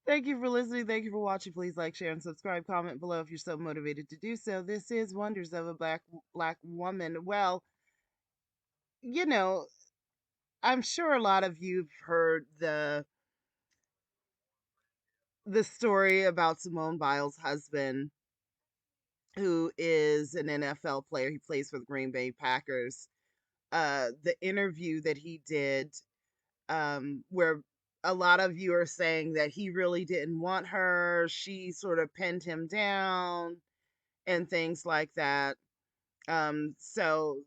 Thank you for listening. Thank you for watching. Please like, share, and subscribe. Comment below if you're so motivated to do so. This is Wonders of a Black Woman. Well, you know, I'm sure a lot of you've heard the story about Simone Biles' husband, who is an NFL player. He plays for the Green Bay Packers. The interview that he did, where a lot of you are saying that he really didn't want her. She sort of pinned him down and things like that. So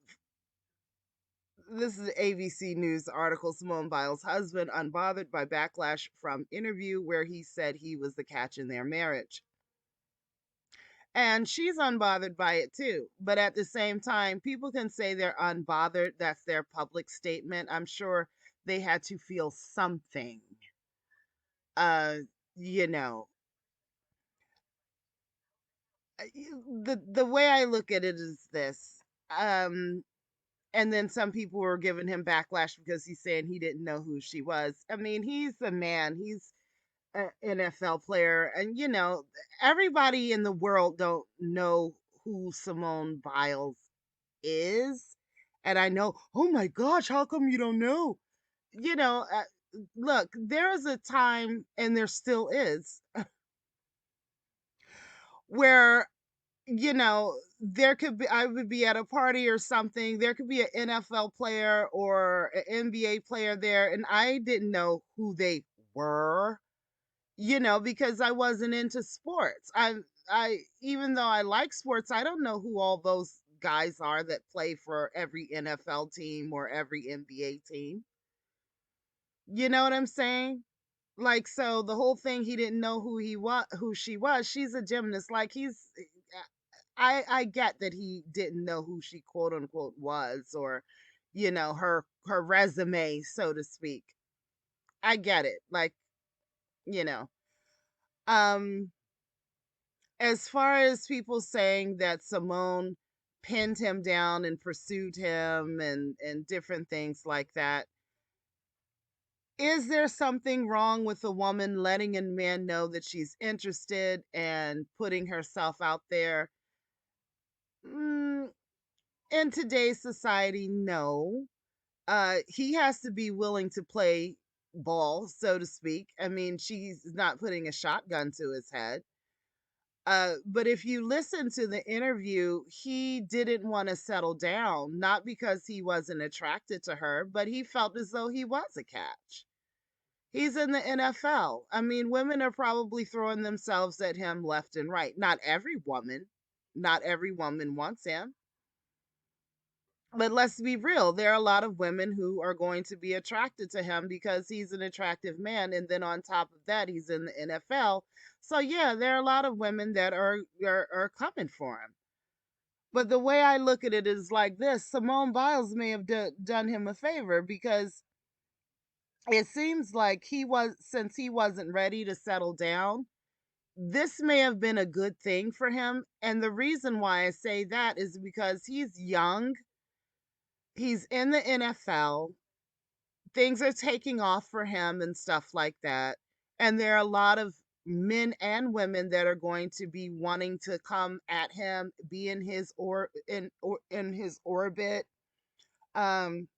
this is an ABC News article. Simone Biles' husband unbothered by backlash from interview where he said he was the catch in their marriage. And she's unbothered by it too. But at the same time, people can say they're unbothered. That's their public statement. I'm sure they had to feel something. Uh, you know, the way I look at it is this. Um, and then some people were giving him backlash because he's saying he didn't know who she was. I mean, he's a man. He's an NFL player, and everybody in the world don't know who Simone Biles is. And I know, oh my gosh, how come you don't know? You know, uh, Look, there is a time, and there still is, where there could be, I would be at a party or something, there could be an NFL player or an NBA player there, and I didn't know who they were, because I wasn't into sports. I even though I like sports, I don't know who all those guys are that play for every NFL team or every NBA team. You know what I'm saying? Like, so the whole thing, he didn't know who she was. She's a gymnast. Like, I get that he didn't know who she quote unquote was, or her resume, so to speak. I get it. Like, you know. Um as far as people saying that Simone pinned him down and pursued him and different things like that, is there something wrong with a woman letting a man know that she's interested and putting herself out there? Mm, in today's society, no. He has to be willing to play ball, so to speak. I mean, she's not putting a shotgun to his head. But if you listen to the interview, he didn't want to settle down, not because he wasn't attracted to her, but he felt as though he was a catch. He's in the NFL. I mean, women are probably throwing themselves at him left and right. Not every woman wants him. But let's be real, there are a lot of women who are going to be attracted to him because he's an attractive man. And then on top of that, he's in the NFL. So yeah, there are a lot of women that are coming for him. But the way I look at it is like this: Simone Biles may have done him a favor, because it seems like since he wasn't ready to settle down, this may have been a good thing for him. And the reason why I say that is because he's young, he's in the NFL, things are taking off for him and stuff like that. And there are a lot of men and women that are going to be wanting to come at him, be in his in his orbit. Um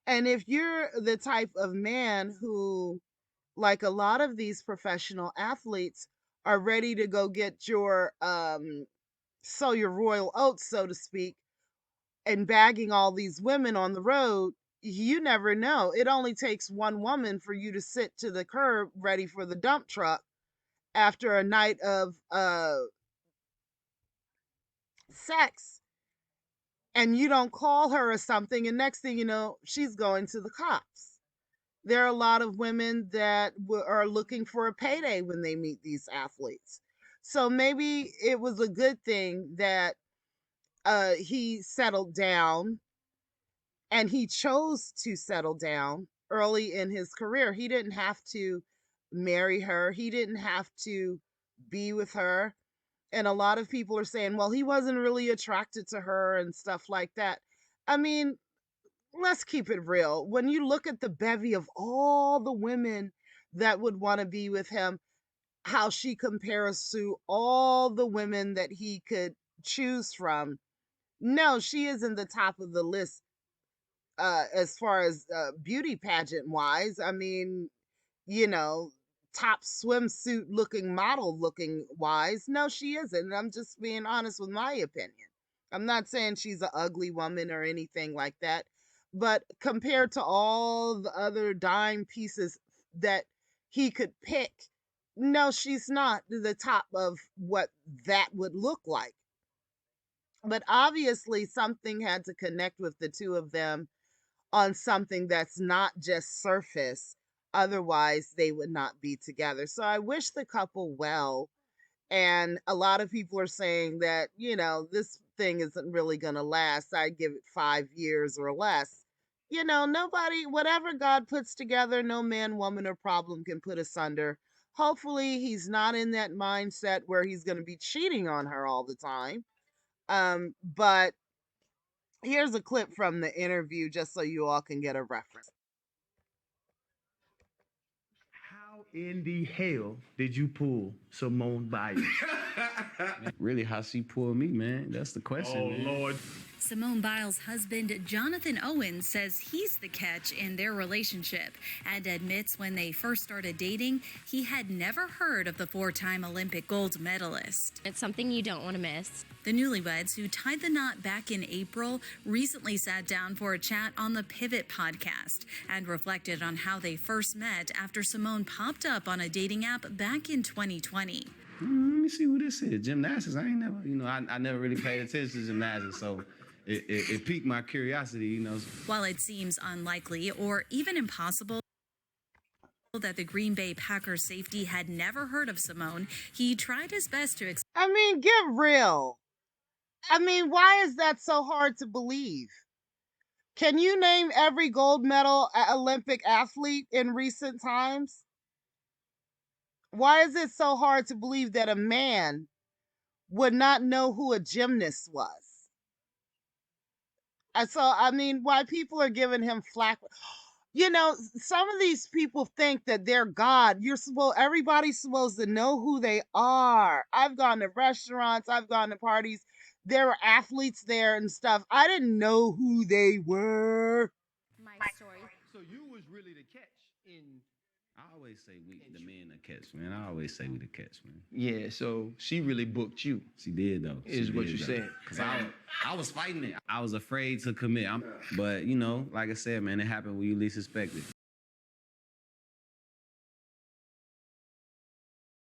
and if you're the type of man who, like a lot of these professional athletes, are ready to go get your sow your royal oats, so to speak, and bagging all these women on the road, you never know. It only takes one woman for you to sit to the curb ready for the dump truck after a night of sex, and you don't call her or something, and next thing you know, she's going to the cops. There are a lot of women that are looking for a payday when they meet these athletes. So maybe it was a good thing that he settled down, and he chose to settle down early in his career. He didn't have to marry her, he didn't have to be with her. And a lot of people are saying, well, he wasn't really attracted to her and stuff like that. I mean, let's keep it real. When you look at the bevy of all the women that would want to be with him, how she compares to all the women that he could choose from. No, she is in the top of the list as far as beauty pageant wise. I mean, you know, top swimsuit looking model looking wise. No, she isn't. I'm just being honest with my opinion. I'm not saying she's an ugly woman or anything like that, but compared to all the other dime pieces that he could pick, no, she's not the top of what that would look like. But obviously, something had to connect with the two of them on something that's not just surface. Otherwise, they would not be together. So I wish the couple well. And a lot of people are saying that, this thing isn't really going to last. I give it 5 years or less. Nobody, whatever God puts together, no man, woman, or problem can put asunder. Hopefully, he's not in that mindset where he's going to be cheating on her all the time. But here's a clip from the interview just so you all can get a reference. How in the hell did you pull Simone Biles? Really, how she pulled me, man? That's the question. Oh, man. Lord. Simone Biles' husband, Jonathan Owens, says he's the catch in their relationship and admits when they first started dating, he had never heard of the four-time Olympic gold medalist. It's something you don't want to miss. The newlyweds, who tied the knot back in April, recently sat down for a chat on the Pivot podcast and reflected on how they first met after Simone popped up on a dating app back in 2020. Let me see what this is. Gymnastics. I ain't never, I never really paid attention to gymnastics, so it piqued my curiosity, While it seems unlikely or even impossible that the Green Bay Packers safety had never heard of Simone, he tried his best to I mean, get real. I mean, why is that so hard to believe? Can you name every gold medal Olympic athlete in recent times? Why is it so hard to believe that a man would not know who a gymnast was? So, I mean, why people are giving him flack. Some of these people think that they're God. Everybody's supposed to know who they are. I've gone to restaurants, I've gone to parties. There were athletes there and stuff. I didn't know who they were. My story. So you was really the catch in... I always say we the men that catch, man. I always say we the catch, man. Yeah, so she really booked you. She did, though. Is what you said. Because I was fighting it. I was afraid to commit. But, like I said, man, it happened when you least expect it.